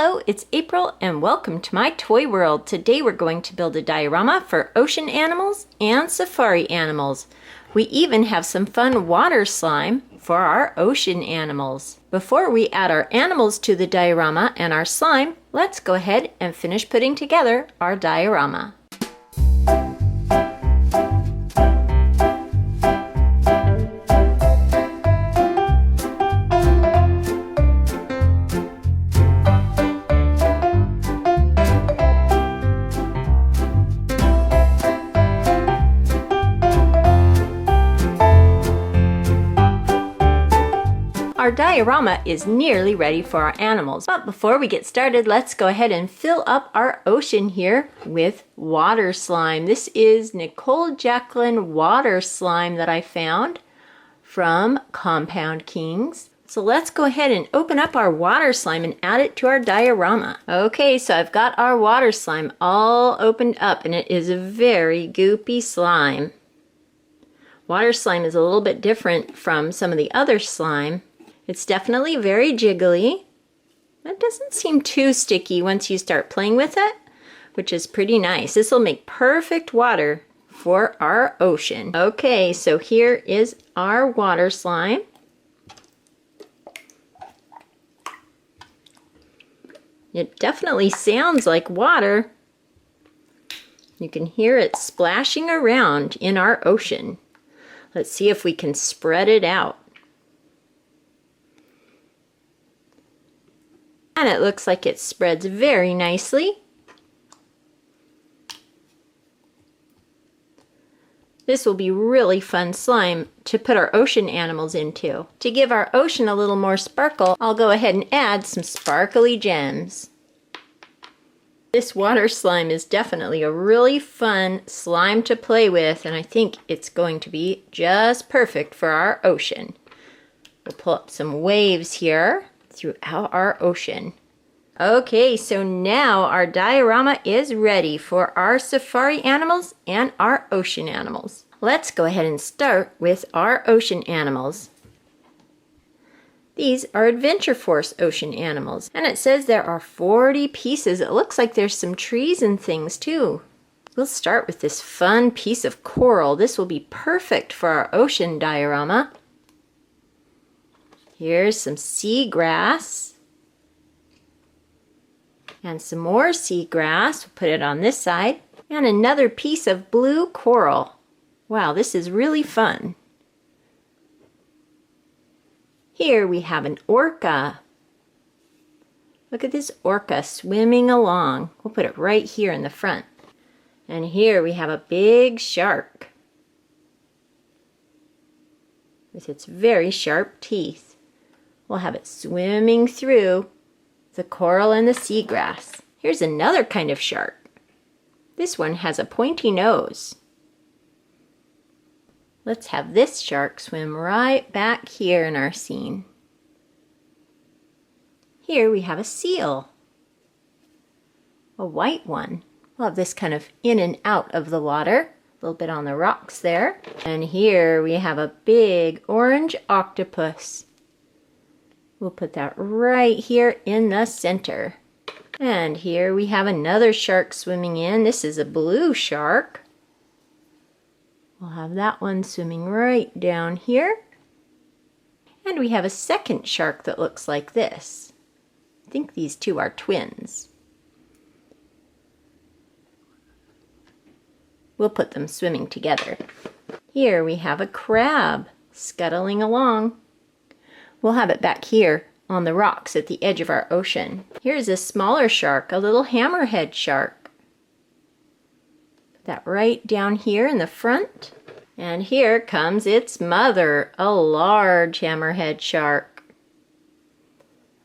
Hello, it's April and welcome to my toy world. Today we're going to build a diorama for ocean animals and safari animals. We even have some fun water slime for our ocean animals. Before we add our animals to the diorama and our slime, let's go ahead and finish putting together our diorama. Our diorama is nearly ready for our animals, but before we get started, let's go ahead and fill up our ocean here with water slime. This is Nicole Jacqueline water slime that I found from Compound Kings. So let's go ahead and open up our water slime and add it to our diorama. Okay, so I've got our water slime all opened up and it is a very goopy slime. Water slime is a little bit different from some of the other slime. It's definitely very jiggly. It doesn't seem too sticky once you start playing with it, which is pretty nice. This will make perfect water for our ocean. Okay, so here is our water slime. It definitely sounds like water. You can hear it splashing around in our ocean. Let's see if we can spread it out. And it looks like it spreads very nicely. This will be really fun slime to put our ocean animals into. To give our ocean a little more sparkle, I'll go ahead and add some sparkly gems. This water slime is definitely a really fun slime to play with, and I think it's going to be just perfect for our ocean. We'll pull up some waves here throughout our ocean. Okay, so now our diorama is ready for our safari animals and our ocean animals. Let's go ahead and start with our ocean animals. These are Adventure Force ocean animals, and it says there are 40 pieces. It looks like there's some trees and things too. We'll start with this fun piece of coral. This will be perfect for our ocean diorama. Here's some seagrass. And some more seagrass. We'll put it on this side. And another piece of blue coral. Wow, this is really fun. Here we have an orca. Look at this orca swimming along. We'll put it right here in the front. And here we have a big shark with its very sharp teeth. We'll have it swimming through the coral and the seagrass. Here's another kind of shark. This one has a pointy nose. Let's have this shark swim right back here in our scene. Here we have a seal. A white one. We'll have this kind of in and out of the water. A little bit on the rocks there. And here we have a big orange octopus. We'll put that right here in the center. And here we have another shark swimming in. This is a blue shark. We'll have that one swimming right down here. And we have a second shark that looks like this. I think these two are twins. We'll put them swimming together. Here we have a crab scuttling along. We'll have it back here on the rocks at the edge of our ocean. Here's a smaller shark, a little hammerhead shark. Put that right down here in the front. And here comes its mother, a large hammerhead shark.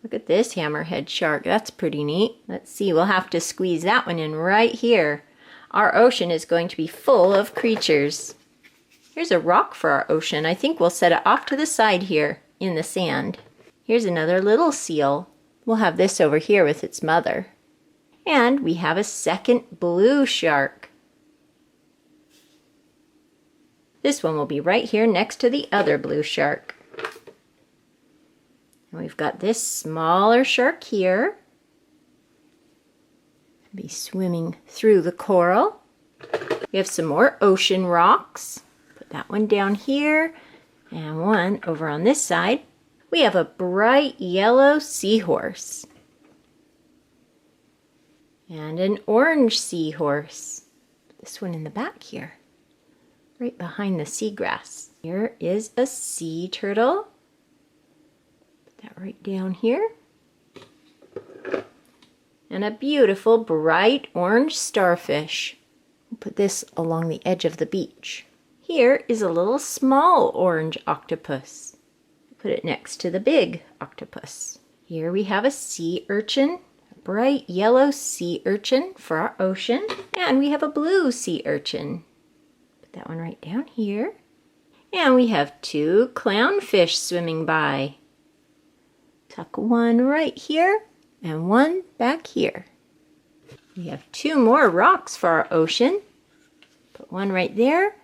Look at this hammerhead shark, that's pretty neat. Let's see, we'll have to squeeze that one in right here. Our ocean is going to be full of creatures. Here's a rock for our ocean. I think we'll set it off to the side here in the sand. Here's another little seal. We'll have this over here with its mother. And we have a second blue shark. This one will be right here next to the other blue shark. And we've got this smaller shark here. Be swimming through the coral. We have some more ocean rocks. Put that one down here and one over on this side. We have a bright yellow seahorse and an orange seahorse. This one in the back here, right behind the seagrass. Here is a sea turtle. Put that right down here. And a beautiful bright orange starfish. We'll put this along the edge of the beach. Here is a little small orange octopus. Put it next to the big octopus. Here we have a sea urchin, a bright yellow sea urchin for our ocean. And we have a blue sea urchin. Put that one right down here. And we have two clownfish swimming by. Tuck one right here and one back here. We have two more rocks for our ocean. Put one right there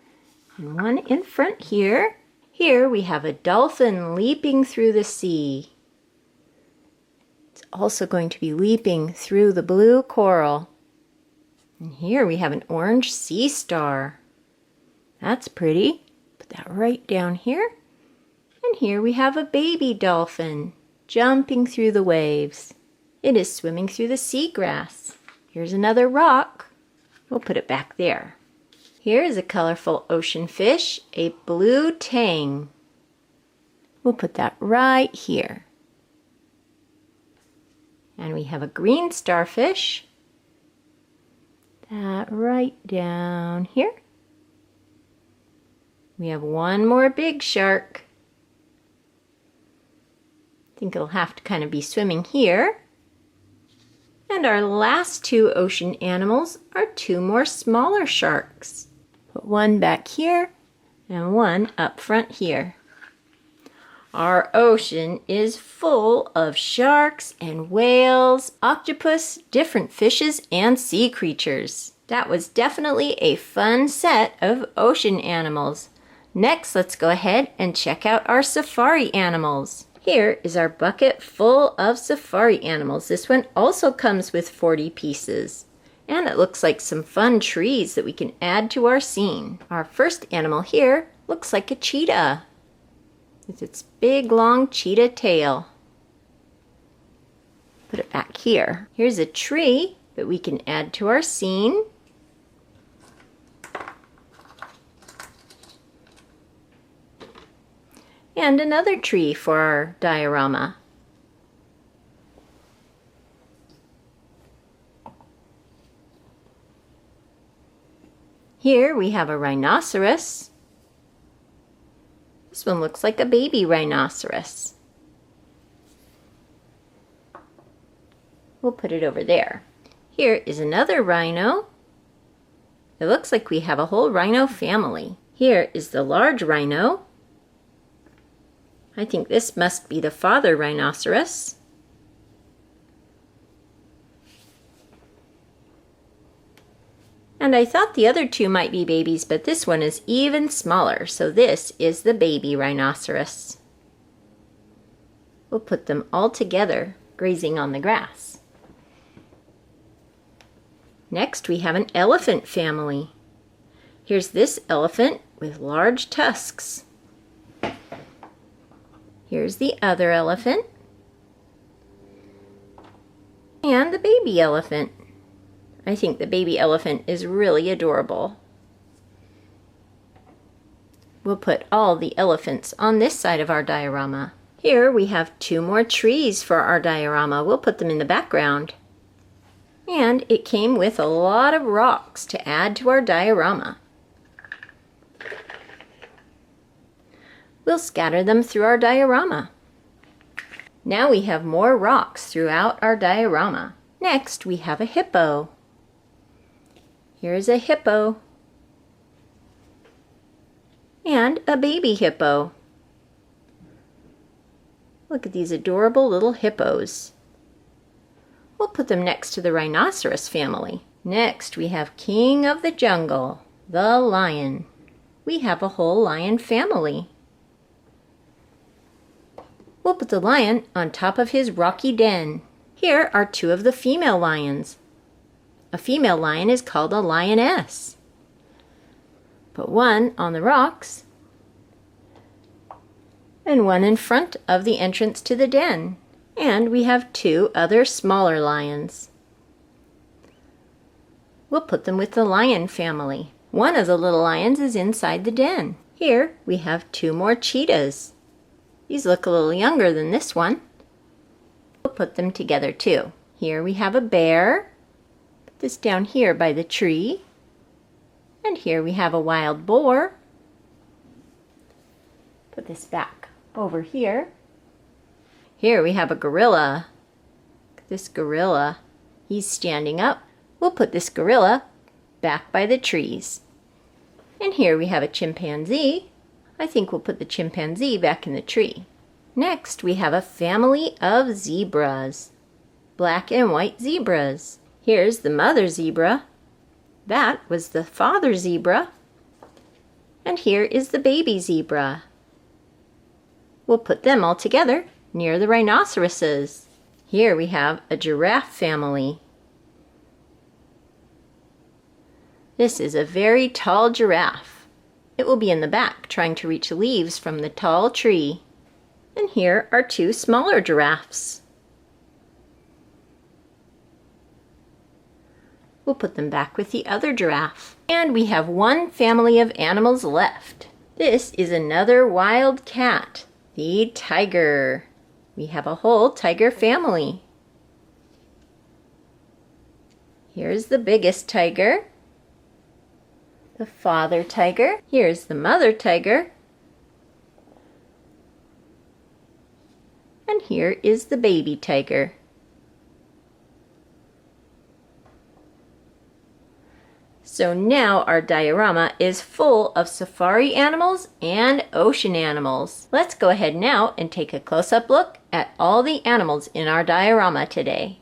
and one in front here. Here we have a dolphin leaping through the sea. It's also going to be leaping through the blue coral. And here we have an orange sea star. That's pretty. Put that right down here. And here we have a baby dolphin jumping through the waves. It is swimming through the seagrass. Here's another rock. We'll put it back there. Here is a colorful ocean fish, a blue tang. We'll put that right here. And we have a green starfish. That right down here. We have one more big shark. I think it'll have to kind of be swimming here. And our last two ocean animals are two more smaller sharks. Put one back here and one up front here. Our ocean is full of sharks and whales, octopus, different fishes, and sea creatures. That was definitely a fun set of ocean animals. Next, let's go ahead and check out our safari animals. Here is our bucket full of safari animals. This one also comes with 40 pieces. And it looks like some fun trees that we can add to our scene. Our first animal here looks like a cheetah with its big long cheetah tail. Put it back here. Here's a tree that we can add to our scene. And another tree for our diorama. Here we have a rhinoceros. This one looks like a baby rhinoceros. We'll put it over there. Here is another rhino. It looks like we have a whole rhino family. Here is the large rhino. I think this must be the father rhinoceros. And I thought the other two might be babies, but this one is even smaller, so this is the baby rhinoceros. We'll put them all together, grazing on the grass. Next, we have an elephant family. Here's this elephant with large tusks. Here's the other elephant. And the baby elephant. I think the baby elephant is really adorable. We'll put all the elephants on this side of our diorama. Here we have two more trees for our diorama. We'll put them in the background. And it came with a lot of rocks to add to our diorama. We'll scatter them through our diorama. Now we have more rocks throughout our diorama. Next we have a hippo. Here's a hippo. And a baby hippo. Look at these adorable little hippos. We'll put them next to the rhinoceros family. Next we have King of the Jungle, the lion. We have a whole lion family. We'll put the lion on top of his rocky den. Here are two of the female lions. A female lion is called a lioness. Put one on the rocks and one in front of the entrance to the den. And we have two other smaller lions. We'll put them with the lion family. One of the little lions is inside the den. Here we have two more cheetahs. These look a little younger than this one. We'll put them together too. Here we have a bear. Put this down here by the tree. And here we have a wild boar. Put this back over here. Here we have a gorilla. Look at this gorilla. He's standing up. We'll put this gorilla back by the trees. And here we have a chimpanzee. I think we'll put the chimpanzee back in the tree. Next we have a family of zebras. Black and white zebras. Here's the mother zebra. That was the father zebra. And here is the baby zebra. We'll put them all together near the rhinoceroses. Here we have a giraffe family. This is a very tall giraffe. It will be in the back trying to reach leaves from the tall tree. And here are two smaller giraffes. We'll put them back with the other giraffe. And we have one family of animals left. This is another wild cat, the tiger. We have a whole tiger family. Here's the biggest tiger, the father tiger. Here's the mother tiger. And here is the baby tiger. So now our diorama is full of safari animals and ocean animals. Let's go ahead now and take a close-up look at all the animals in our diorama today.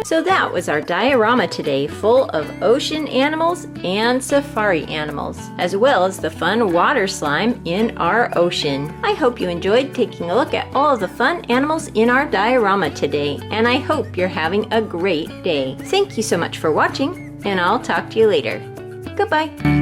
So that was our diorama today, full of ocean animals and safari animals, as well as the fun water slime in our ocean. I hope you enjoyed taking a look at all of the fun animals in our diorama today, and I hope you're having a great day. Thank you so much for watching, and I'll talk to you later. Goodbye.